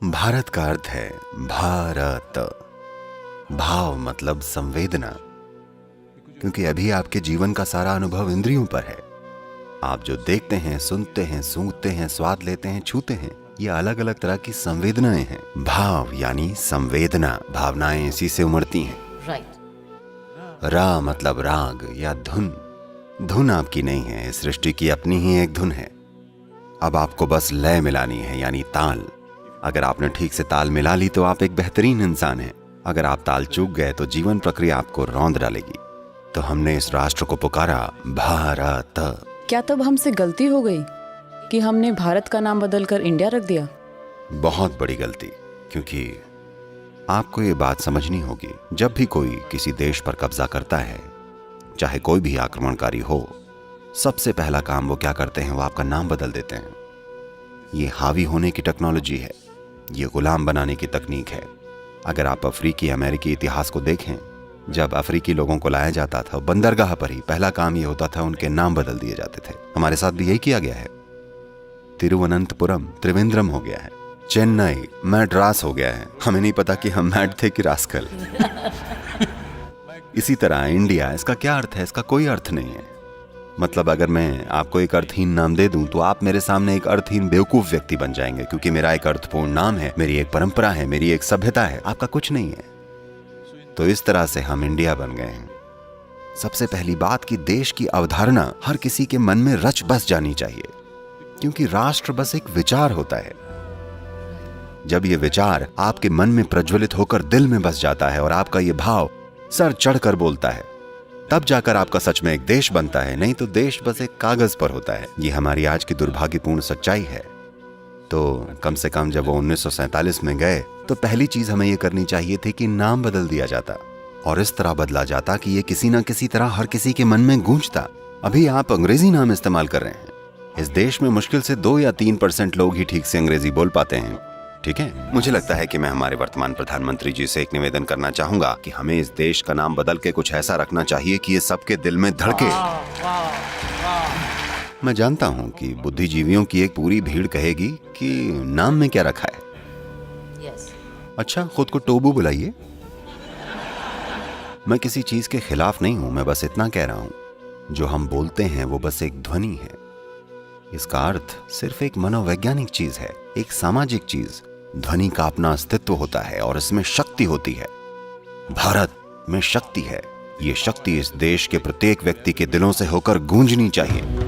भारत का अर्थ है भारत। भाव मतलब संवेदना, क्योंकि अभी आपके जीवन का सारा अनुभव इंद्रियों पर है। आप जो देखते हैं, सुनते हैं, सूंघते हैं, स्वाद लेते हैं, छूते हैं, ये अलग अलग तरह की संवेदनाएं हैं। भाव यानी संवेदना, भावनाएं इसी से उमड़ती हैं। रा मतलब राग या धुन। धुन आपकी नहीं है, इस सृष्टि की अपनी ही एक धुन है। अब आपको बस लय मिलानी है, यानी ताल। अगर आपने ठीक से ताल मिला ली तो आप एक बेहतरीन इंसान हैं। अगर आप ताल चूक गए तो जीवन प्रक्रिया आपको रौंद डालेगी। तो हमने इस राष्ट्र को पुकारा भारत। क्या तब हमसे गलती हो गई कि हमने भारत का नाम बदलकर इंडिया रख दिया? बहुत बड़ी गलती, क्योंकि आपको ये बात समझनी होगी, जब भी कोई किसी देश पर कब्जा करता है, चाहे कोई भी आक्रमणकारी हो, सबसे पहला काम वो क्या करते हैं, वो आपका नाम बदल देते हैं। ये हावी होने की टेक्नोलॉजी है, ये गुलाम बनाने की तकनीक है। अगर आप अफ्रीकी अमेरिकी इतिहास को देखें, जब अफ्रीकी लोगों को लाया जाता था, बंदरगाह पर ही पहला काम ये होता था, उनके नाम बदल दिए जाते थे। हमारे साथ भी यही किया गया है। तिरुवनंतपुरम त्रिवेंद्रम हो गया है, चेन्नई मैड्रास हो गया है। हमें नहीं पता कि हम मैड थे कि रास्कल। इसी तरह इंडिया, इसका क्या अर्थ है? इसका कोई अर्थ नहीं है। मतलब अगर मैं आपको एक अर्थहीन नाम दे दूं तो आप मेरे सामने एक अर्थहीन बेवकूफ व्यक्ति बन जाएंगे, क्योंकि मेरा एक अर्थपूर्ण नाम है, मेरी एक परंपरा है, मेरी एक सभ्यता है, आपका कुछ नहीं है। तो इस तरह से हम इंडिया बन गए हैं। सबसे पहली बात कि देश की अवधारणा हर किसी के मन में रच बस जानी चाहिए, क्योंकि राष्ट्र बस एक विचार होता है। जब ये विचार आपके मन में प्रज्वलित होकर दिल में बस जाता है और आपका ये भाव सर चढ़कर बोलता है, तब जाकर आपका सच में एक देश बनता है। नहीं तो देश बस एक कागज पर होता है। ये हमारी आज की दुर्भाग्यपूर्ण सच्चाई है। तो कम से कम जब वो 1947 में गए तो पहली चीज हमें ये करनी चाहिए थी कि नाम बदल दिया जाता, और इस तरह बदला जाता कि ये किसी न किसी तरह हर किसी के मन में गूंजता। अभी आप अंग्रेजी नाम इस्तेमाल कर रहे हैं। इस देश में मुश्किल से 2 या 3% लोग ही ठीक से अंग्रेजी बोल पाते हैं। ठीक है, मुझे लगता है कि मैं हमारे वर्तमान प्रधानमंत्री जी से एक निवेदन करना चाहूंगा कि हमें इस देश का नाम बदल के कुछ ऐसा रखना चाहिए कि ये सबके दिल में धड़के। मैं जानता हूं कि बुद्धिजीवियों की एक पूरी भीड़ कहेगी कि नाम में क्या रखा है। अच्छा, खुद को टोबू बुलाइए। मैं किसी चीज के खिलाफ नहीं हूं, मैं बस इतना कह रहा हूं, जो हम बोलते हैं वो बस एक ध्वनि है। इसका अर्थ सिर्फ एक मनोवैज्ञानिक चीज है, एक सामाजिक चीज। ध्वनि का अपना अस्तित्व होता है और इसमें शक्ति होती है। भारत में शक्ति है। ये शक्ति इस देश के प्रत्येक व्यक्ति के दिलों से होकर गूंजनी चाहिए।